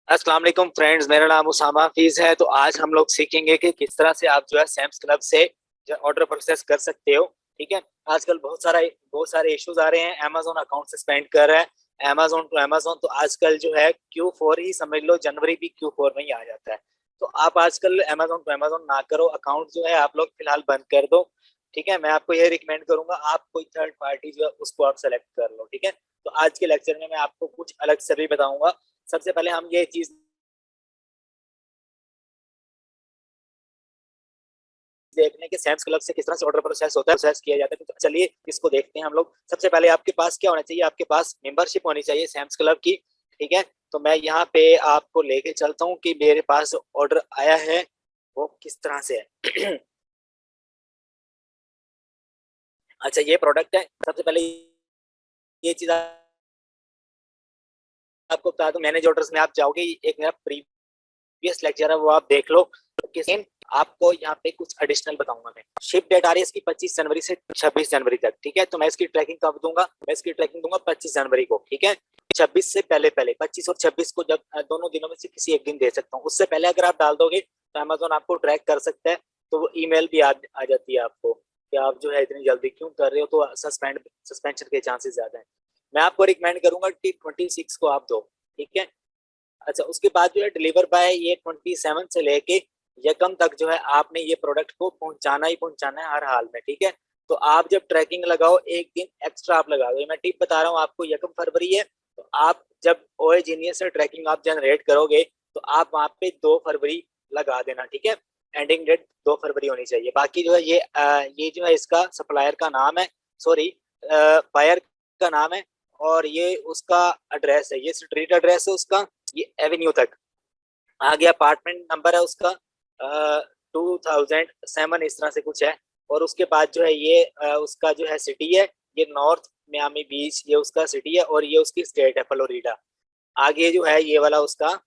अस्सलाम वालेकुम फ्रेंड्स, मेरा नाम उसामा हफीज है। तो आज हम लोग सीखेंगे कि किस तरह से आप जो है सैम्स क्लब से ऑर्डर प्रोसेस कर सकते हो। ठीक है। आजकल बहुत सारे इश्यूज आ रहे हैं। अमेजोन अकाउंट सस्पेंड कर रहा है अमेजोन टू अमेजोन। तो आजकल जो है Q4 ही समझ लो, जनवरी भी Q4 में ही आ जाता है। तो आप आजकल अमेजोन टू अमेजोन ना करो, अकाउंट जो है आप लोग फिलहाल बंद कर दो। ठीक है। मैं आपको ये रिकमेंड करूंगा, आप कोई थर्ड पार्टी जो है उसको आप सेलेक्ट कर लो। ठीक है। तो आज के लेक्चर में मैं आपको कुछ अलग से भी बताऊंगा। सबसे पहले हम ये चीज देखने के सैम्स क्लब से किस तरह से ऑर्डर प्रोसेस किया जाता है। तो चलिए इसको देखते हैं हम लोग। सबसे पहले आपके पास क्या होना चाहिए, आपके पास मेंबरशिप होनी चाहिए सैम्स क्लब की। ठीक है। तो मैं यहाँ पे आपको लेके चलता हूँ कि मेरे पास ऑर्डर आया है वो किस तरह से है। अच्छा, ये प्रोडक्ट है। सबसे पहले ये चीज आपको बता दूं, मैनेज ऑर्डर्स में आप जाओगे, एक मेरा प्रीवियस लेक्चर है वो आप देख लो। किसी आपको यहाँ पे कुछ एडिशनल बताऊंगा। मैं शिप डेट आ रही है इसकी 25 जनवरी से 26 जनवरी तक। ठीक है। तो मैं इसकी ट्रैकिंग कब दूंगा, मैं इसकी ट्रैकिंग दूंगा 25 जनवरी को। ठीक है। 26 से पहले पहले 25 और 26 को, जब दोनों दिनों में से किसी एक दिन दे सकता हूँ। उससे पहले अगर आप डाल दोगे तो अमेजोन आपको ट्रैक कर सकता है। तो वो ईमेल भी आ जाती है आपको कि आप जो है इतनी जल्दी क्यों कर रहे हो, तो सस्पेंशन के चांसेस ज्यादा है। मैं आपको रिकमेंड करूंगा कि 26 को आप दो। ठीक है। अच्छा, उसके बाद जो है डिलीवर बाय ये 27 से लेके यकम तक जो है आपने ये प्रोडक्ट को पहुंचाना ही पहुंचाना है हर हाल में। ठीक है। तो आप जब ट्रैकिंग लगाओ एक दिन एक्स्ट्रा आप लगा दो। मैं टिप बता रहा हूँ आपको, यकम फरवरी है तो आप जब ओए जीनियस से ट्रैकिंग आप जनरेट करोगे तो आप वहां पे 2 फरवरी लगा देना। ठीक है। एंडिंग डेट 2 फरवरी होनी चाहिए। बाकी जो है ये जो है इसका सप्लायर का नाम है, सॉरी बायर का नाम है, और ये उसका एड्रेस है, ये स्ट्रीट एड्रेस है उसका, ये एवेन्यू तक आ गया। अपार्टमेंट नंबर है उसका 2007 इस तरह से कुछ है। और उसके बाद जो है ये उसका जो है सिटी है, ये नॉर्थ मियामी बीच, ये उसका सिटी है, और ये उसकी स्टेट है फ्लोरिडा। आगे जो है ये वाला उसका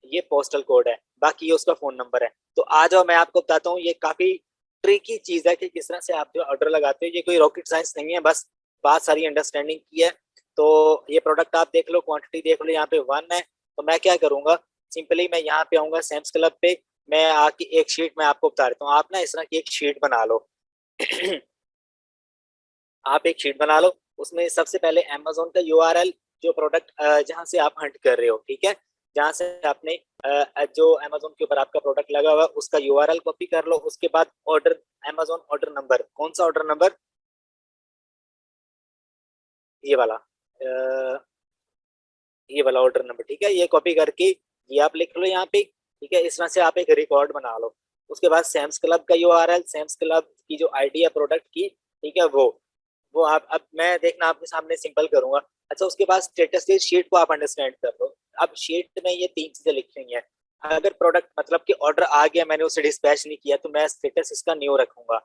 ये पोस्टल कोड है। बाकी ये उसका फोन नंबर है। तो आ जाओ मैं आपको बताता हूँ, ये काफी ट्रिकी चीज है कि किस तरह से आप जो ऑर्डर लगाते हो। ये कोई रॉकेट साइंस नहीं है, बस बात सारी अंडरस्टैंडिंग की है। तो ये प्रोडक्ट आप देख लो, क्वांटिटी देख लो, यहाँ पे 1 है। तो मैं क्या करूंगा, सिंपली मैं यहाँ पे आऊंगा सैम्स क्लब पे। मैं आके एक शीट में आपको बता देता हूँ, आप ना इस तरह की एक शीट बना लो। आप एक शीट बना लो, उसमें सबसे पहले अमेजोन का यूआरएल, जो प्रोडक्ट जहां से आप हंट कर रहे हो, ठीक है, जहां से आपने जो अमेजोन के ऊपर आपका प्रोडक्ट लगा हुआ है उसका यूआरएल कॉपी कर लो। उसके बाद ऑर्डर, अमेजोन ऑर्डर नंबर, कौन सा ऑर्डर नंबर, ये वाला, ये वाला ऑर्डर नंबर, ठीक है, ये कॉपी करके ये आप लिख लो यहाँ पे। ठीक है। इस तरह से आप एक रिकॉर्ड बना लो। उसके बाद सैम्स क्लब का यूआरएल, सैम्स क्लब की जो आईडी है प्रोडक्ट की, ठीक है, वो आप, अब मैं देखना आपके सामने सिंपल करूंगा। अच्छा, उसके बाद स्टेटस की शीट को आप अंडरस्टैंड कर लो। अब शीट में ये 3 चीजें लिखनी है। अगर प्रोडक्ट मतलब कि ऑर्डर आ गया, मैंने उसे डिस्पैच नहीं किया, तो मैं स्टेटस इसका न्यू रखूंगा।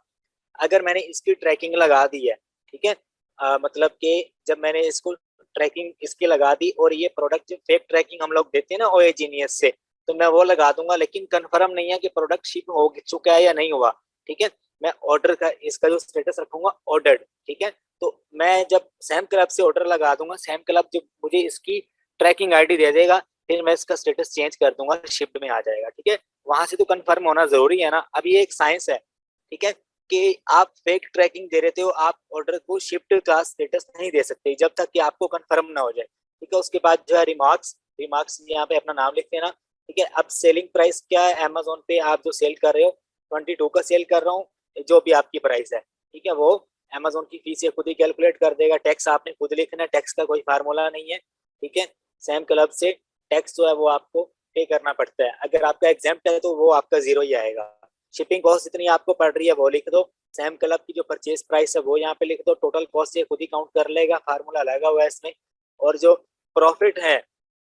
अगर मैंने इसकी ट्रैकिंग लगा दी है, ठीक है, मतलब कि जब मैंने इसको ट्रैकिंग इसकी लगा दी, और ये प्रोडक्ट जो फेक ट्रैकिंग हम लोग देते हैं ना ओए जीनियस से, तो मैं वो लगा दूंगा, लेकिन कंफर्म नहीं है कि प्रोडक्ट शिप हो चुका है या नहीं हुआ। ठीक है। मैं ऑर्डर का इसका जो स्टेटस रखूंगा ऑर्डर्ड। ठीक है। तो मैं जब सैम क्लब से ऑर्डर लगा दूंगा, सैम क्लब जब मुझे इसकी ट्रैकिंग आईडी दे देगा, फिर मैं इसका स्टेटस चेंज कर दूंगा, शिफ्ट में आ जाएगा। ठीक है। वहां से तो कंफर्म होना जरूरी है ना, अब ये एक साइंस है। ठीक है। कि आप फेक ट्रैकिंग दे रहे हो, आप ऑर्डर को शिफ्ट का स्टेटस नहीं दे सकते जब तक कि आपको कंफर्म ना हो जाए। ठीक है। उसके बाद जो है रिमार्क्स, रिमार्क्स यहाँ पे अपना नाम लिख देना। ठीक है। अब सेलिंग प्राइस क्या है, अमेजोन पे आप जो सेल कर रहे हो, 22 का सेल कर रहा हूँ, जो भी आपकी प्राइस है। ठीक है। वो अमेजोन की फीस ये खुद ही कैलकुलेट कर देगा। टैक्स आपने खुद लिखना है, टैक्स का कोई फार्मूला नहीं है। ठीक है। सैम क्लब से टैक्स जो है वो आपको पे करना पड़ता है। अगर आपका एग्जाम्प्ट है तो वो आपका जीरो ही आएगा। शिपिंग कॉस्ट इतनी आपको पड़ रही है वो लिख दो। सैम क्लब की जो परचेज प्राइस है वो यहाँ पे लिख दो। टोटल कॉस्ट ये खुद ही काउंट कर लेगा, फार्मूला लगा हुआ है इसमें। और जो प्रॉफिट है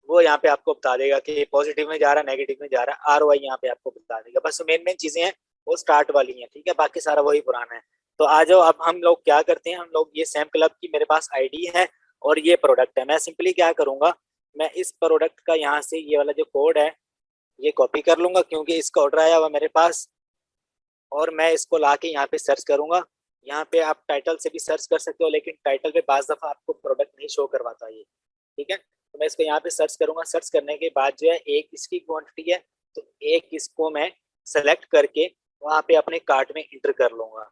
वो यहाँ पे आपको बता देगा कि पॉजिटिव में जा रहा है, नेगेटिव में जा रहा है। आरओआई यहाँ पे आपको बता देगा। बस मेन मेन चीजें हैं वो स्टार्ट वाली हैं। ठीक है। बाकी सारा वही पुराना है। तो आ जाओ, अब हम लोग क्या करते हैं, हम लोग ये सैम क्लब की मेरे पास आईडी है और ये प्रोडक्ट है। मैं सिंपली क्या करूंगा, मैं इस प्रोडक्ट का यहाँ से ये वाला जो कोड है ये कॉपी कर लूंगा, क्योंकि इसका ऑर्डर आया हुआ मेरे पास। और मैं इसको लाके यहाँ पे सर्च करूंगा। यहाँ पे आप टाइटल से भी सर्च कर सकते हो, लेकिन टाइटल पे बाज दफा आपको प्रोडक्ट नहीं शो करवाता ये। ठीक है। तो तो मैं इसको यहाँ पे सर्च करूंगा। सर्च करने के बाद जो है एक इसकी क्वांटिटी है, तो एक इसको मैं सेलेक्ट करके वहां पे अपने कार्ट में इंटर कर लूंगा।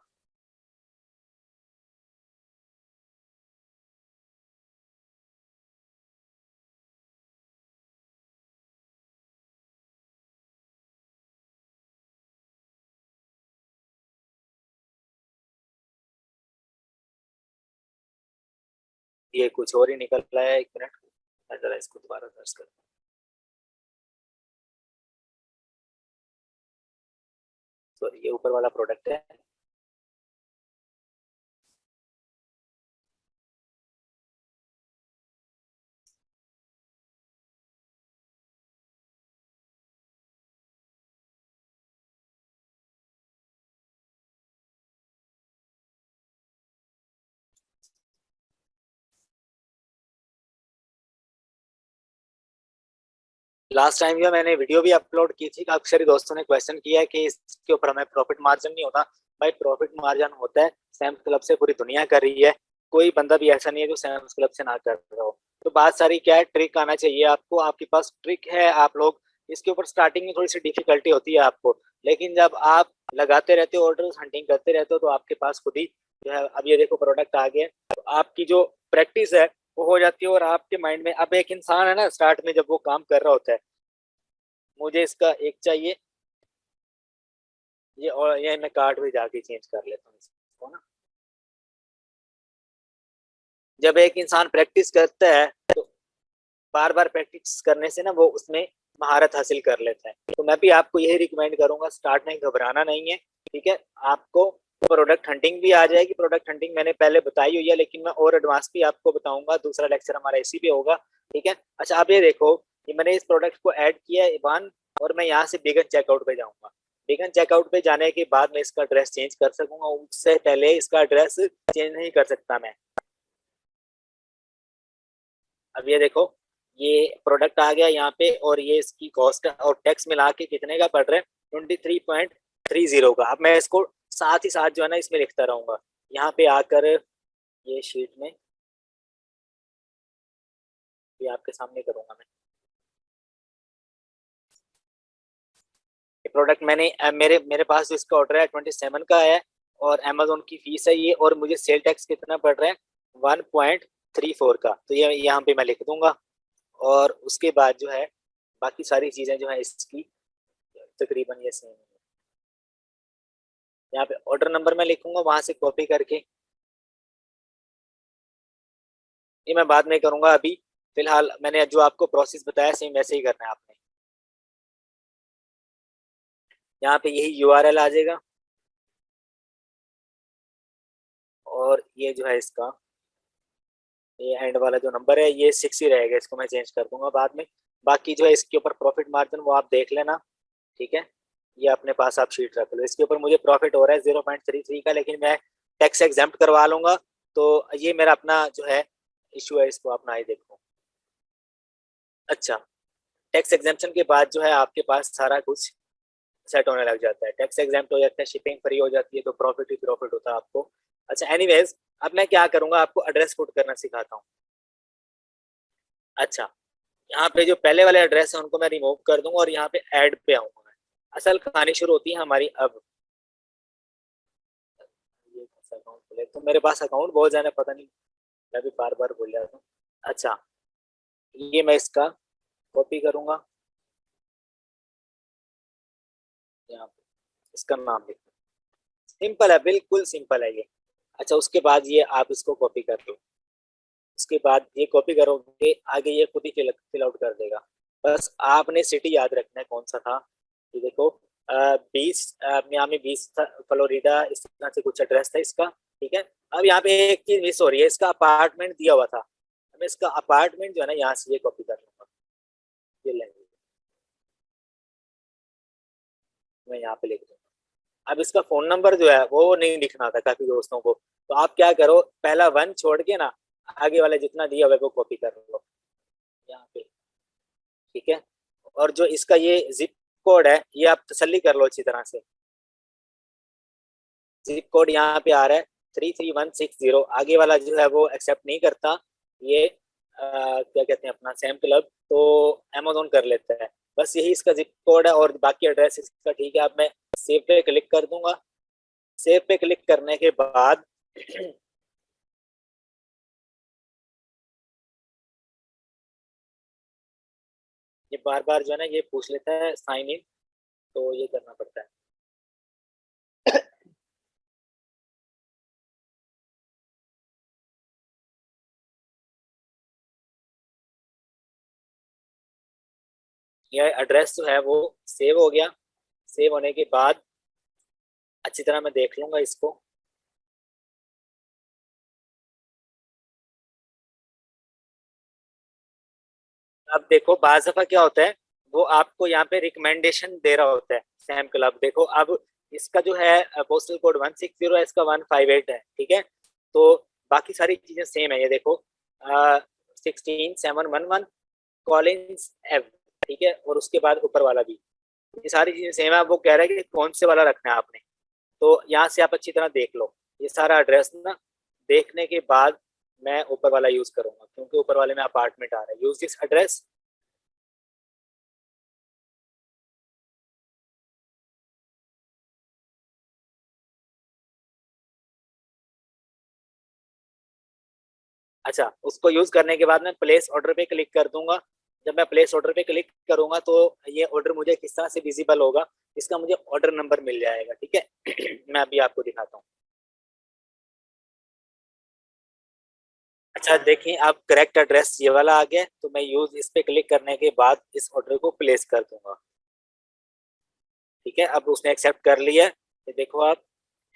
ये कुछ और ही निकल रहा है, 1 मिनट, मैं जरा इसको दोबारा सर्च कर। तो ये ऊपर वाला प्रोडक्ट है। लास्ट टाइम जो मैंने वीडियो भी अपलोड की थी, काफी सारे दोस्तों ने क्वेश्चन किया है कि इसके ऊपर हमें प्रॉफिट मार्जिन नहीं होता। भाई प्रॉफिट मार्जिन होता है, सैम्स क्लब से पूरी दुनिया कर रही है, कोई बंदा भी ऐसा नहीं है जो सैम्स क्लब से ना कर रहा हो। तो बात सारी क्या है, ट्रिक आना चाहिए आपको, आपके पास ट्रिक है। आप लोग इसके ऊपर स्टार्टिंग में थोड़ी सी डिफिकल्टी होती है आपको, लेकिन जब आप लगाते रहते हो ऑर्डर, हंटिंग करते रहते हो, तो आपके पास खुद ही जो है, अब ये देखो प्रोडक्ट आ गया, तो आपकी जो प्रैक्टिस है वो हो जाती है। और आपके माइंड में, अब एक इंसान है ना, स्टार्ट में जब वो काम कर रहा होता है, मुझे इसका एक चाहिए ये, और ये मैं कार्ड में जाके चेंज कर लेता हूँ इसको ना। जब एक इंसान प्रैक्टिस करता है तो बार बार प्रैक्टिस करने से ना वो उसमें महारत हासिल कर लेता है। तो मैं भी आपको यही रिकमेंड करूंगा, स्टार्ट में घबराना नहीं है, ठीक है। आपको प्रोडक्ट हंटिंग भी आ जाएगी, प्रोडक्ट हंटिंग मैंने पहले बताई हुई है, लेकिन मैं और एडवांस भी आपको बताऊंगा, दूसरा लेक्चर हमारा इसी पे होगा, ठीक है। अच्छा आप ये देखो, ये मैंने इस प्रोडक्ट को ऐड किया है वन, और मैं यहाँ से बिगन चेकआउट पे जाऊंगा। बिगन चेकआउट पे जाने के बाद मैं इसका एड्रेस चेंज कर सकूंगा, उससे पहले इसका एड्रेस चेंज नहीं कर सकता मैं। अब ये देखो, ये प्रोडक्ट आ गया यहाँ पे, और ये इसकी कॉस्ट और टैक्स मिला के कितने का पड़ रहा है, 23.30 का। अब मैं इसको साथ ही साथ जो है ना इसमें लिखता रहूंगा, यहाँ पे आकर ये शीट में ये आपके सामने करूंगा मैं। ये प्रोडक्ट मैंने मेरे मेरे पास जो इसका ऑर्डर है 27 का है, और अमेजोन की फीस है ये, और मुझे सेल टैक्स कितना पड़ रहा है, 1.34 का। तो ये यहाँ पे मैं लिख दूंगा, और उसके बाद जो है बाकी सारी चीजें जो है इसकी तकरीबन ये सेम है। यहाँ पे ऑर्डर नंबर मैं लिखूंगा वहां से कॉपी करके, ये मैं बाद में करूंगा, अभी फिलहाल मैंने जो आपको प्रोसेस बताया सेम वैसे ही करना है आपने। यहाँ पे यही यूआरएल आ जाएगा, और ये जो है इसका ये एंड वाला जो नंबर है ये 6 ही रहेगा, इसको मैं चेंज कर दूंगा बाद में। बाकी जो है इसके ऊपर प्रॉफिट मार्जिन वो आप देख लेना, ठीक है। ये अपने पास आप शीट रख लो, इसके ऊपर मुझे प्रॉफिट हो रहा है 0.33 का, लेकिन मैं टैक्स एग्जेम्प्ट करवा लूंगा। तो ये मेरा अपना जो है इशू है, इसको अपना ही देखो। अच्छा, टैक्स एग्जेम्पशन के बाद जो है आपके पास सारा कुछ सेट होने लग जाता है, टैक्स एग्जेम्प्ट हो जाता है, शिपिंग फ्री हो जाती है, तो प्रॉफिट ही प्रॉफिट होता है आपको। अच्छा एनीवेज, अब मैं क्या करूंगा, आपको एड्रेस पुट करना सिखाता हूँ। अच्छा, यहाँ पे जो पहले वाले एड्रेस है उनको मैं रिमूव कर दूंगा, और यहाँ पे ऐड पे आऊंगा मैं। असल कहानी शुरू होती है हमारी अब। ये अकाउंट खुले तो मेरे पास अकाउंट बहुत ज्यादा, पता नहीं मैं भी बार बार भूल जाता हूँ। अच्छा, ये मैं इसका कॉपी करूंगा, यहाँ पे इसका नाम लिख, सिंपल है, बिल्कुल सिंपल है ये। अच्छा उसके बाद ये आप इसको कॉपी कर लो, उसके बाद ये कॉपी करोगे आगे ये खुद ही फिल आउट कर देगा। बस आपने सिटी याद रखना है कौन सा था, ये देखो, 20 मियामी 20 फ्लोरिडा, इस तरह से कुछ एड्रेस था इसका, ठीक है। अब यहाँ पे एक चीज मिस हो रही है, इसका अपार्टमेंट दिया हुआ था, मैं इसका अपार्टमेंट जो है ना यहाँ से ये कॉपी कर लूंगा, ये लेंगे, मैं यहाँ पे लिख दूंगा। अब इसका फोन नंबर जो है वो नहीं लिखना था काफी दोस्तों को, तो आप क्या करो, पहला 1 छोड़ के ना आगे वाले जितना दिया हुआ है वो कॉपी कर लो यहाँ पे, ठीक है। और जो इसका ये जिप कोड है ये आप तसल्ली कर लो अच्छी तरह से, जिप कोड यहाँ पे आ रहा है 33160, आगे वाला जो है वो एक्सेप्ट नहीं करता, ये क्या कहते हैं अपना सैम क्लब, तो अमेजोन कर लेता है। बस यही इसका जिप कोड है और बाकी एड्रेस इसका ठीक है। अब मैं सेव पे क्लिक कर दूंगा। सेव पे क्लिक करने के बाद ये बार बार जो है ना ये पूछ लेता है साइन इन, तो ये करना पड़ता है। ये एड्रेस जो है वो सेव हो गया। सेव होने के बाद अच्छी तरह मैं देख लूंगा इसको। अब देखो बाज़ दफा क्या होता है, वो आपको यहाँ पे रिकमेंडेशन दे रहा होता है सैम क्लब। देखो अब इसका जो है पोस्टल कोड 160 है, इसका 158 है, ठीक है। तो बाकी सारी चीजें सेम है, ये देखो 16711 कॉलिंस एव, ठीक है। और उसके बाद ऊपर वाला भी, ये सारी चीजें सेम है। अब वो कह रहा है कि कौन से वाला रखना है आपने, तो यहाँ से आप अच्छी तरह देख लो ये सारा एड्रेस ना। देखने के बाद मैं ऊपर वाला यूज करूंगा, क्योंकि ऊपर वाले में अपार्टमेंट आ रहा है। Use this address. अच्छा, उसको यूज करने के बाद मैं प्लेस ऑर्डर पे क्लिक कर दूंगा। जब मैं प्लेस ऑर्डर पे क्लिक करूंगा तो ये ऑर्डर मुझे किस तरह से विजिबल होगा, इसका मुझे ऑर्डर नंबर मिल जाएगा, ठीक है। मैं अभी आपको दिखाता हूँ। अच्छा देखिए, अब करेक्ट एड्रेस ये वाला आ गया, तो मैं यूज इस पे क्लिक करने के बाद इस ऑर्डर को प्लेस कर दूंगा, ठीक है। अब उसने एक्सेप्ट कर लिया, ये देखो आप,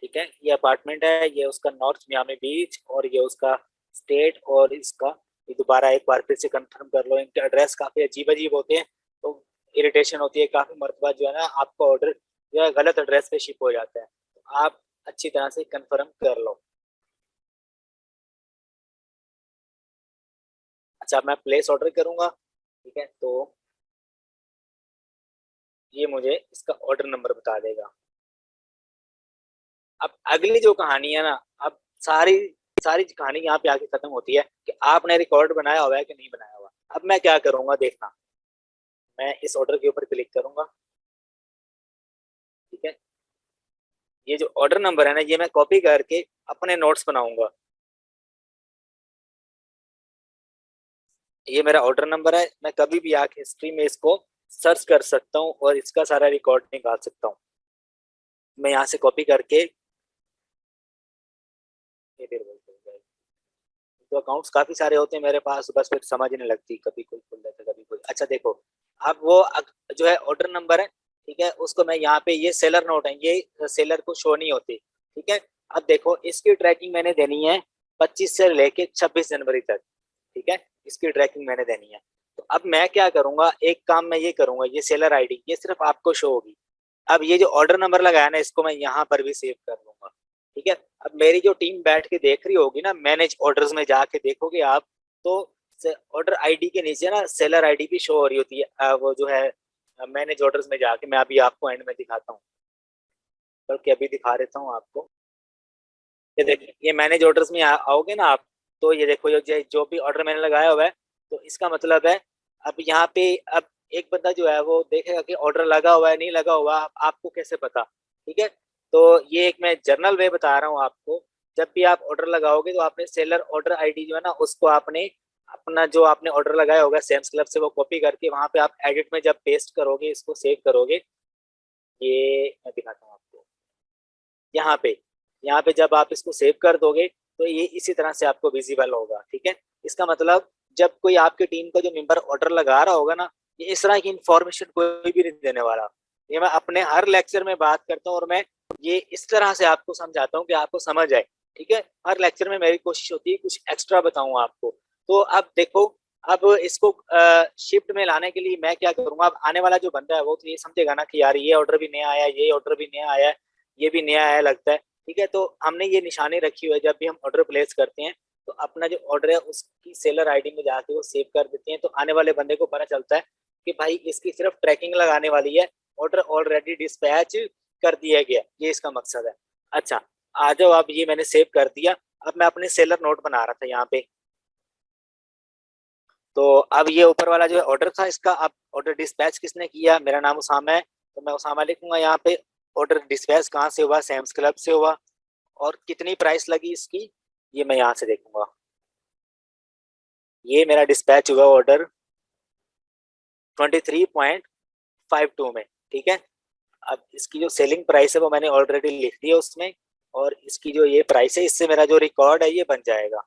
ठीक है। ये अपार्टमेंट है, ये उसका नॉर्थ मियामी बीच, और ये उसका स्टेट, और इसका ये दोबारा एक बार फिर से कंफर्म कर लो। इनके एड्रेस काफी अजीब अजीब होते हैं, तो इरिटेशन होती है काफी मरतबा जो है ना, आपका ऑर्डर जो है गलत एड्रेस पे शिप हो जाता है, तो आप अच्छी तरह से कंफर्म कर लो। अच्छा, मैं प्लेस ऑर्डर करूंगा, ठीक है। तो ये मुझे इसका ऑर्डर नंबर बता देगा। अब अगली जो कहानी है ना, अब सारी सारी कहानी यहाँ पे आके खत्म होती है कि आपने रिकॉर्ड बनाया हुआ है कि नहीं बनाया हुआ। अब मैं क्या करूंगा देखना, मैं इस ऑर्डर के ऊपर क्लिक करूंगा, ठीक है। ये जो ऑर्डर नंबर है ना, ये मैं कॉपी करके अपने नोट्स बनाऊंगा। ये मेरा ऑर्डर नंबर है, मैं कभी भी आके हिस्ट्री में इसको सर्च कर सकता हूँ और इसका सारा रिकॉर्ड निकाल सकता हूँ। मैं यहाँ से कॉपी करके ये फिर बोलते हैं, तो अकाउंट्स काफी सारे होते हैं मेरे पास, बस फिर समझ नहीं लगती, कभी कोई खुल जाता है कभी कोई। अच्छा देखो, अब वो जो है ऑर्डर नंबर है, ठीक है, उसको मैं यहाँ पे, ये सेलर नोट है, ये सेलर को शो नहीं होती, ठीक है। अब देखो इसकी ट्रैकिंग मैंने देनी है 25 से लेके 26 जनवरी तक, ठीक है। इसकी ट्रैकिंग मैंने देनी है। तो अब मैं क्या करूंगा, एक काम मैं ये करूंगा, ये सेलर आईडी ये सिर्फ आपको शो होगी। अब ये जो ऑर्डर नंबर लगाया ना, इसको मैं यहाँ पर भी सेव कर लूंगा, ठीक है। अब मेरी जो टीम बैठ के देख रही होगी ना, मैनेज ऑर्डर्स में जाके देखोगे आप, तो ऑर्डर आईडी के नीचे ना सेलर आईडी भी शो हो रही होती है। वो जो है मैनेज ऑर्डर्स में जाके, मैं अभी आपको एंड में दिखाता हूँ, बल्कि अभी दिखा देता हूँ आपको। ये देखिए, ये मैनेज ऑर्डर्स में आओगे ना आप, तो ये देखो जो भी ऑर्डर मैंने लगाया हुआ है, तो इसका मतलब है अब यहाँ पे, अब एक बंदा जो है वो देखेगा कि ऑर्डर लगा हुआ है नहीं लगा हुआ, आपको कैसे पता, ठीक है। तो ये एक मैं जर्नल वे बता रहा हूँ आपको। जब भी आप ऑर्डर लगाओगे, तो आपने सेलर ऑर्डर आईडी जो है ना, उसको आपने अपना जो आपने ऑर्डर लगाया होगा सैम्स क्लब से, वो कॉपी करके वहां पे आप एडिट में जब पेस्ट करोगे, इसको सेव करोगे, ये मैं दिखाता हूँ आपको। यहाँ पे जब आप इसको सेव कर दोगे, तो ये इसी तरह से आपको विजिबल होगा, ठीक है। इसका मतलब जब कोई आपकी टीम का जो मेंबर ऑर्डर लगा रहा होगा ना, ये इस तरह की इंफॉर्मेशन कोई भी नहीं देने वाला। ये मैं अपने हर लेक्चर में बात करता हूँ, और मैं ये इस तरह से आपको समझाता हूँ कि आपको समझ आए, ठीक है। हर लेक्चर में मेरी कोशिश होती है कुछ एक्स्ट्रा बताऊँ आपको। तो अब देखो, अब इसको शिफ्ट में लाने के लिए मैं क्या करूंगा, अब आने वाला जो बंदा है वो तो ये समझेगा ना कि यार ये ऑर्डर भी नया आया, ये ऑर्डर भी नया आया, ये भी नया आया लगता है, ठीक है। तो हमने ये निशानी रखी हुई है, जब भी हम ऑर्डर प्लेस करते हैं, तो अपना जो ऑर्डर है उसकी सेलर आईडी में जाके वो सेव कर देते हैं, तो आने वाले बंदे को पता चलता है कि भाई इसकी सिर्फ ट्रैकिंग लगाने वाली है, ऑर्डर ऑलरेडी डिस्पैच कर दिया गया, ये इसका मकसद है। अच्छा, आ जाओ, अब ये मैंने सेव कर दिया। अब मैं अपने सेलर नोट बना रहा था यहाँ पे, तो अब ये ऊपर वाला जो ऑर्डर था, इसका अब ऑर्डर डिस्पैच किसने किया, मेरा नाम उसामा है, तो मैं उसामा लिखूंगा यहाँ पे। ऑर्डर डिस्पैच कहाँ से हुआ, सैम्स क्लब से हुआ। और कितनी प्राइस लगी इसकी, ये मैं यहाँ से देखूंगा। ये मेरा डिस्पैच हुआ ऑर्डर 23.52 में, ठीक है। अब इसकी जो सेलिंग प्राइस है वो मैंने ऑलरेडी लिख दी है उसमें, और इसकी जो ये प्राइस है, इससे मेरा जो रिकॉर्ड है ये बन जाएगा,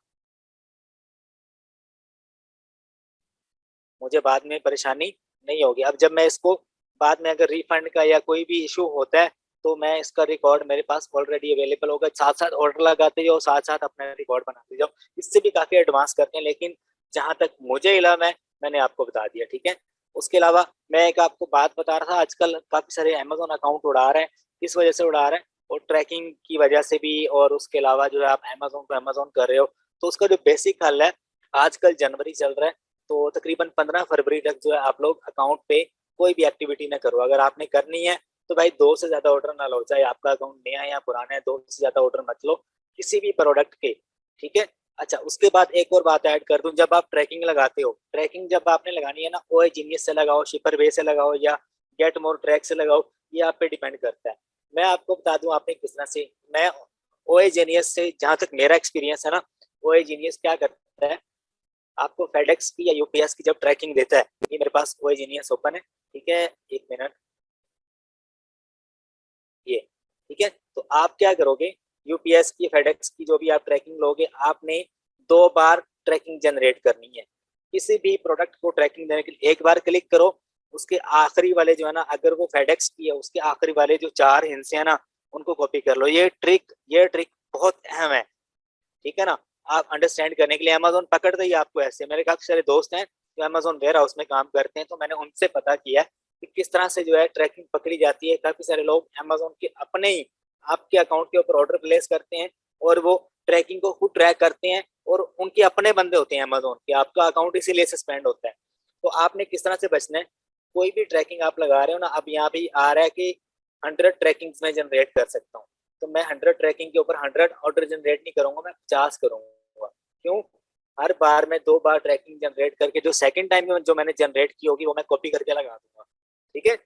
मुझे बाद में परेशानी नहीं होगी। अब जब मैं इसको बाद में अगर रिफंड का या कोई भी इशू होता है, तो मैं इसका रिकॉर्ड मेरे पास ऑलरेडी अवेलेबल होगा। साथ साथ ऑर्डर लगाते जाओ, साथ साथ अपना रिकॉर्ड बनाते जाओ। इससे भी काफी एडवांस करते हैं, लेकिन जहां तक मुझे इल्म है मैंने आपको बता दिया, ठीक है। उसके अलावा मैं एक आपको बात बता रहा था, आजकल काफी सारे अमेजोन अकाउंट उड़ा रहे हैं। किस वजह से उड़ा रहे हैं, और ट्रैकिंग की वजह से भी, और उसके अलावा जो है आप अमेजोन को अमेजोन कर रहे हो, तो उसका जो बेसिक हल है, आजकल जनवरी चल रहा है, तो तकरीबन 15 फरवरी तक जो है आप लोग अकाउंट पे कोई भी एक्टिविटी ना करो। अगर आपने करनी है तो भाई 2 से ज्यादा ऑर्डर ना लो, चाहे आपका अकाउंट नया है या पुराना है, 2 से ज्यादा ऑर्डर मत लो किसी भी प्रोडक्ट के, ठीक है। अच्छा, उसके बाद एक और बात ऐड कर दूं, जब आप ट्रैकिंग लगाते हो, ट्रैकिंग जब आपने लगानी है ना, ओए जीनियस से लगाओ, शिपर वे से लगाओ, या गेट मोर ट्रैक से लगाओ, ये आप पे डिपेंड करता है। मैं आपको बता दूं आपने किस तरह से, मैं ओए जीनियस से जहां तक मेरा एक्सपीरियंस है ना, ओए जीनियस क्या करता है, आपको फेडेक्स की या यूपीएस की जब ट्रैकिंग देता है, ये मेरे पास वो जीनियस ओपन है, ठीक है, 1 मिनट, ये, ठीक है। तो आप क्या करोगे, यूपीएस की फेडेक्स की जो भी आप ट्रैकिंग लोगे, आपने 2 बार ट्रैकिंग जनरेट करनी है। किसी भी प्रोडक्ट को ट्रैकिंग देने के लिए 1 बार क्लिक करो, उसके आखिरी वाले जो है ना, अगर वो फेडेक्स की है, उसके आखिरी वाले जो 4 हिस्से हैं ना, उनको कॉपी कर लो। ये ट्रिक बहुत अहम है, ठीक है ना। आप अंडरस्टैंड करने के लिए, अमेजोन पकड़ते ही आपको ऐसे, मेरे काफी सारे दोस्त हैं जो अमेजोन वेयर हाउस में काम करते हैं, तो मैंने उनसे पता किया कि किस तरह से जो है ट्रैकिंग पकड़ी जाती है। काफी सारे लोग अमेजोन के अपने ही आपके अकाउंट के ऊपर ऑर्डर प्लेस करते हैं, और वो ट्रैकिंग को खुद ट्रैक करते हैं, और उनके अपने बंदे होते हैं अमेजोन के, आपका अकाउंट इसीलिए सस्पेंड होता है। तो आपने किस तरह से बचना है, कोई भी ट्रैकिंग आप लगा रहे हो ना, अब यहाँ भी आ रहा है कि 100 ट्रैकिंग में जनरेट कर सकता हूँ, तो मैं 100 ट्रैकिंग के ऊपर 100 ऑर्डर जनरेट नहीं करूंगा, मैं 50 करूंगा। क्यों, हर बार मैं 2 बार ट्रैकिंग जनरेट करके, जो सेकंड टाइम में जो मैंने जनरेट की होगी वो मैं कॉपी करके लगा दूंगा, ठीक है।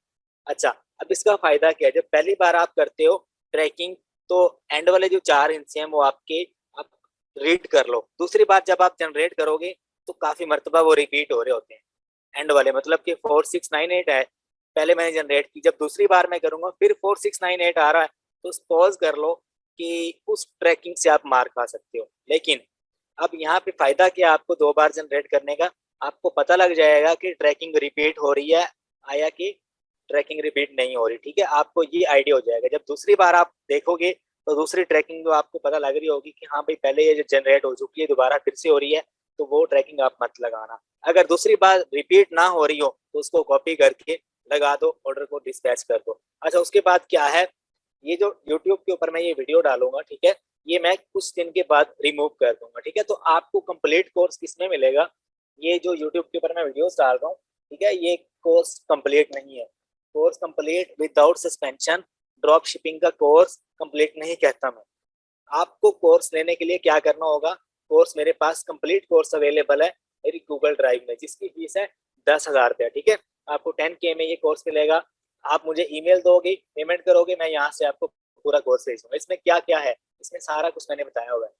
अच्छा, अब इसका फायदा क्या है, जब पहली बार आप करते हो ट्रैकिंग, तो एंड वाले जो 4 हिस्से हैं वो आपके, आप रीड कर लो। दूसरी बार जब आप जनरेट करोगे, तो काफी मरतबा वो रिपीट हो रहे होते हैं एंड वाले, मतलब कि 4698 है, पहले मैंने जनरेट की, जब दूसरी बार मैं करूंगा फिर 4698 आ रहा है, तो सपोज कर लो कि उस ट्रैकिंग से आप मार खा सकते हो। लेकिन अब यहाँ पे फायदा क्या है, आपको 2 बार जनरेट करने का, आपको पता लग जाएगा कि ट्रैकिंग रिपीट हो रही है आया कि ट्रैकिंग रिपीट नहीं हो रही, ठीक है। आपको ये आइडिया हो जाएगा, जब दूसरी बार आप देखोगे, तो दूसरी ट्रैकिंग जो आपको पता लग रही होगी कि हाँ भाई पहले ये जो जनरेट हो चुकी है दोबारा फिर से हो रही है, तो वो ट्रैकिंग आप मत लगाना। अगर दूसरी बार रिपीट ना हो रही हो, तो उसको कॉपी करके लगा दो, ऑर्डर को डिस्पैच कर दो। अच्छा, उसके बाद क्या है, ये जो यूट्यूब के ऊपर मैं ये वीडियो डालूंगा, ठीक है, ये मैं कुछ दिन के बाद रिमूव कर दूंगा, ठीक है। तो आपको कंप्लीट कोर्स किसमें मिलेगा, ये जो यूट्यूब के ऊपर मैं वीडियोस डाल रहा हूँ, ठीक है, ये कोर्स कंप्लीट नहीं है। Course complete without suspension drop shipping का कोर्स कंप्लीट नहीं कहता मैं। आपको कोर्स लेने के लिए क्या करना होगा, कोर्स मेरे पास कंप्लीट कोर्स अवेलेबल है मेरी गूगल ड्राइव में, जिसकी फीस है 10,000 रुपया, ठीक है। आपको 10K में ये कोर्स मिलेगा। आप मुझे ईमेल दोगे, पेमेंट करोगे, मैं यहाँ से आपको पूरा कोर्स भेज दूंगा। इसमें क्या क्या है, इसमें सारा कुछ मैंने बताया हुआ है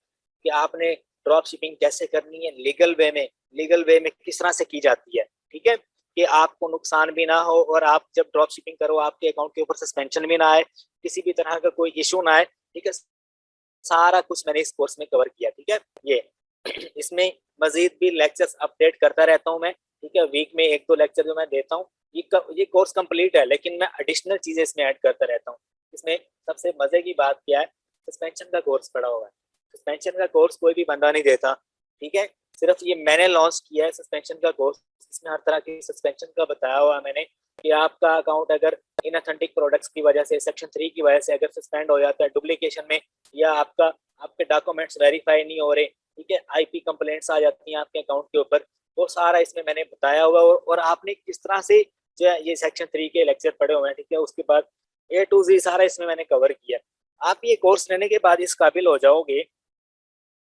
कि आपने ड्रॉप शिपिंग कैसे करनी है लीगल वे में किस तरह से की जाती है, ठीक है, कि आपको नुकसान भी ना हो, और आप जब ड्रॉप शिपिंग करो आपके अकाउंट के ऊपर सस्पेंशन भी ना आए, किसी भी तरह का कोई इशू ना आए, ठीक है। सारा कुछ मैंने इस कोर्स में कवर किया, ठीक है। ये इसमें मजीद भी लेक्चर्स अपडेट करता रहता हूँ मैं, ठीक है, वीक में 1-2 लेक्चर जो मैं देता हूँ। ये कोर्स कंप्लीट है, लेकिन मैं एडिशनल चीजें इसमें ऐड करता रहता हूँ। इसमें सबसे मजे की बात क्या है, सस्पेंशन का कोर्स पड़ा हुआ है। सस्पेंशन का कोर्स कोई भी बंदा नहीं देता, ठीक है, सिर्फ ये मैंने लॉन्च किया है सस्पेंशन का कोर्स। इसमें हर तरह की सस्पेंशन का बताया हुआ है मैंने, कि आपका अकाउंट अगर इनऑथेंटिक प्रोडक्ट्स की वजह से, सेक्शन 3 की वजह से अगर सस्पेंड हो जाता है डुप्लीकेशन में, या आपके डॉक्यूमेंट्स वेरीफाई नहीं हो रहे, ठीक है, आईपी कंप्लेंट्स आ जाती हैं आपके अकाउंट के ऊपर, वो सारा इसमें मैंने बताया हुआ। और आपने किस तरह से जो है ये सेक्शन 3 के लेक्चर पढ़े हुए हैं, ठीक है, उसके बाद A to Z सारा इसमें मैंने कवर किया। आप ये कोर्स लेने के बाद इस काबिल हो जाओगे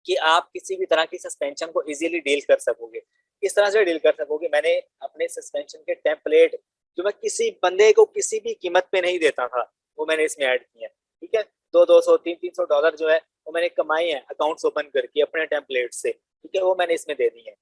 कि आप किसी भी तरह की सस्पेंशन को इजीली डील कर सकोगे। किस तरह से डील कर सकोगे। मैंने अपने सस्पेंशन के टेम्पलेट जो मैं किसी बंदे को किसी भी कीमत पे नहीं देता था, वो मैंने इसमें ऐड किए हैं। ठीक है, 200 300 डॉलर जो है वो मैंने कमाए हैं अकाउंट्स ओपन करके अपने टेम्पलेट से। ठीक है, वो मैंने इसमें दे दी है।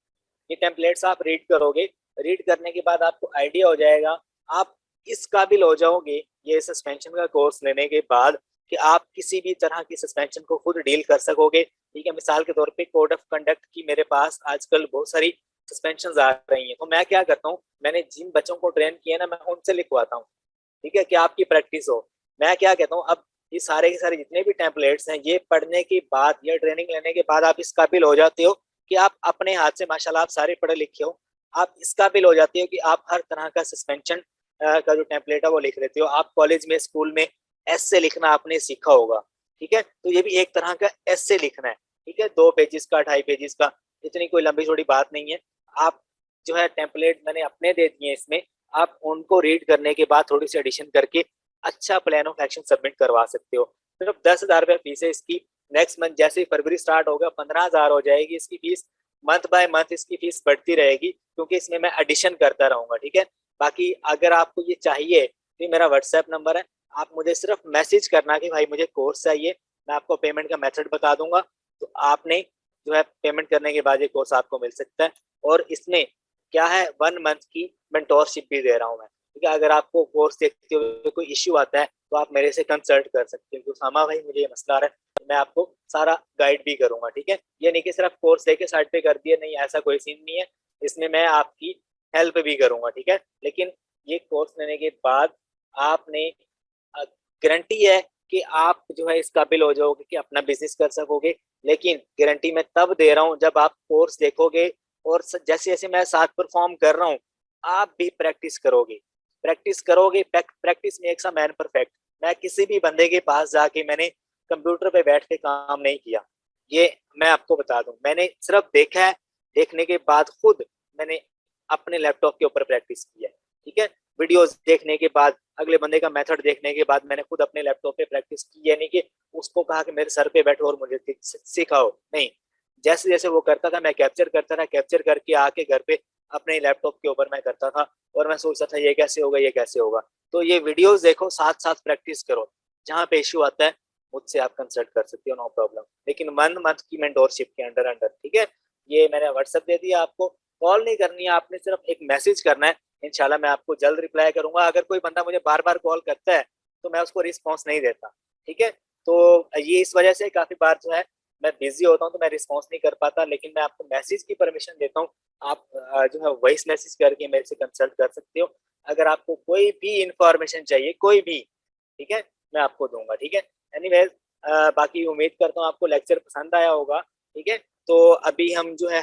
ये टेम्पलेट्स आप रीड करोगे, रीड करने के बाद आपको आइडिया हो जाएगा, आप इस काबिल हो जाओगे ये सस्पेंशन का कोर्स लेने के बाद कि आप किसी भी तरह की सस्पेंशन को खुद डील कर सकोगे। ठीक है, मिसाल के तौर पे कोड ऑफ कंडक्ट की मेरे पास आजकल बहुत सारी सस्पेंशन आ रही हैं, तो मैं क्या करता हूँ, मैंने जिन बच्चों को ट्रेन किया ना मैं उनसे लिखवाता हूँ। ठीक है, कि आपकी प्रैक्टिस हो। मैं क्या कहता हूँ, अब ये सारे के सारे जितने भी टेम्पलेट्स हैं ये पढ़ने के बाद या ट्रेनिंग लेने के बाद आप इस काबिल हो जाते हो कि आप अपने हाथ से, माशाल्लाह आप सारे पढ़े लिखे हो, आप इस काबिल हो जाते हो कि आप हर तरह का सस्पेंशन का जो टेम्पलेट है वो लिख लेते हो। आप कॉलेज में स्कूल में ऐसे लिखना आपने सीखा होगा। ठीक है, तो ये भी एक तरह का ऐसे लिखना है। ठीक है, 2 पेजेस का 2.5 पेजेस का, इतनी कोई लंबी छोटी बात नहीं है। आप जो है टेम्पलेट मैंने अपने दे दिए इसमें, आप उनको रीड करने के बाद थोड़ी सी एडिशन करके अच्छा प्लान ऑफ एक्शन सबमिट करवा सकते हो। सिर्फ 10,000 रुपये फीस है इसकी। नेक्स्ट मंथ जैसे ही फरवरी स्टार्ट होगा 15,000 हो जाएगी इसकी फीस। मंथ बाय मंथ इसकी फीस बढ़ती रहेगी क्योंकि इसमें मैं एडिशन करता रहूंगा। ठीक है, बाकी अगर आपको ये चाहिए तो मेरा व्हाट्सएप नंबर है, आप मुझे सिर्फ मैसेज करना कि भाई मुझे कोर्स चाहिए, मैं आपको पेमेंट का मेथड बता दूंगा, तो आपने जो है पेमेंट करने के बाद ये कोर्स आपको मिल सकता है। और इसमें क्या है, 1 मंथ की मेंटोरशिप भी दे रहा हूँ मैं। ठीक है, अगर आपको कोर्स देखते हुए कोई इश्यू आता है तो आप मेरे से कंसल्ट कर सकते हो, तो सामा भाई मुझे ये मसला आ रहा है, तो मैं आपको सारा गाइड भी करूंगा। ठीक है, ये नहीं कि सिर्फ कोर्स लेके साइड पे कर दिया, नहीं, ऐसा कोई सीन नहीं है। इसमें मैं आपकी हेल्प भी करूंगा। ठीक है, लेकिन ये कोर्स लेने के बाद आपने गारंटी है कि आप जो है इस काबिल हो जाओगे कि अपना बिजनेस कर सकोगे। लेकिन गारंटी मैं तब दे रहा हूँ जब आप कोर्स देखोगे और जैसे जैसे मैं साथ परफॉर्म कर रहा हूँ आप भी प्रैक्टिस करोगे। प्रैक्टिस करोगे, practice makes a man perfect. मैं किसी भी बंदे के पास जाके मैंने कंप्यूटर पे बैठ के काम नहीं किया, ये मैं आपको बता दूं। मैंने सिर्फ देखा है, देखने के बाद खुद मैंने अपने लैपटॉप के ऊपर प्रैक्टिस की है। ठीक है, वीडियोस देखने के बाद, अगले बंदे का मेथड देखने के बाद मैंने खुद अपने लैपटॉप पे प्रैक्टिस की, यानी कि उसको कहा कि मेरे सर पे बैठो और मुझे सिखाओ, नहीं, जैसे जैसे वो करता था मैं कैप्चर करता था, कैप्चर करके आके घर पे अपने लैपटॉप के ऊपर मैं करता था और मैं सोचता था ये कैसे होगा, ये कैसे होगा। तो ये वीडियोस देखो, साथ साथ प्रैक्टिस करो, जहाँ पे इश्यू आता है मुझसे आप कंसल्ट कर सकते हो, नो प्रॉब्लम। लेकिन 1 मंथ की मेंटोरशिप के अंडर अंडर। ठीक है, ये मैंने व्हाट्सएप दे दिया आपको, कॉल नहीं करनी है आपने, सिर्फ एक मैसेज करना है। इंशाल्लाह मैं आपको जल्द रिप्लाई करूंगा। अगर कोई बंदा मुझे बार बार कॉल करता है तो मैं उसको रिस्पॉन्स नहीं देता। ठीक है, तो ये इस वजह से काफी बार जो है मैं बिजी होता हूँ तो मैं रिस्पॉन्स नहीं कर पाता, लेकिन मैं आपको मैसेज की परमिशन देता हूँ। आप जो है वॉइस मैसेज करके मेरे से कंसल्ट कर सकते हो। अगर आपको कोई भी इंफॉर्मेशन चाहिए, कोई भी, ठीक है, मैं आपको दूंगा। ठीक है, एनीवेज, बाकी उम्मीद करता हूँ आपको लेक्चर पसंद आया होगा। ठीक है, तो अभी हम जो है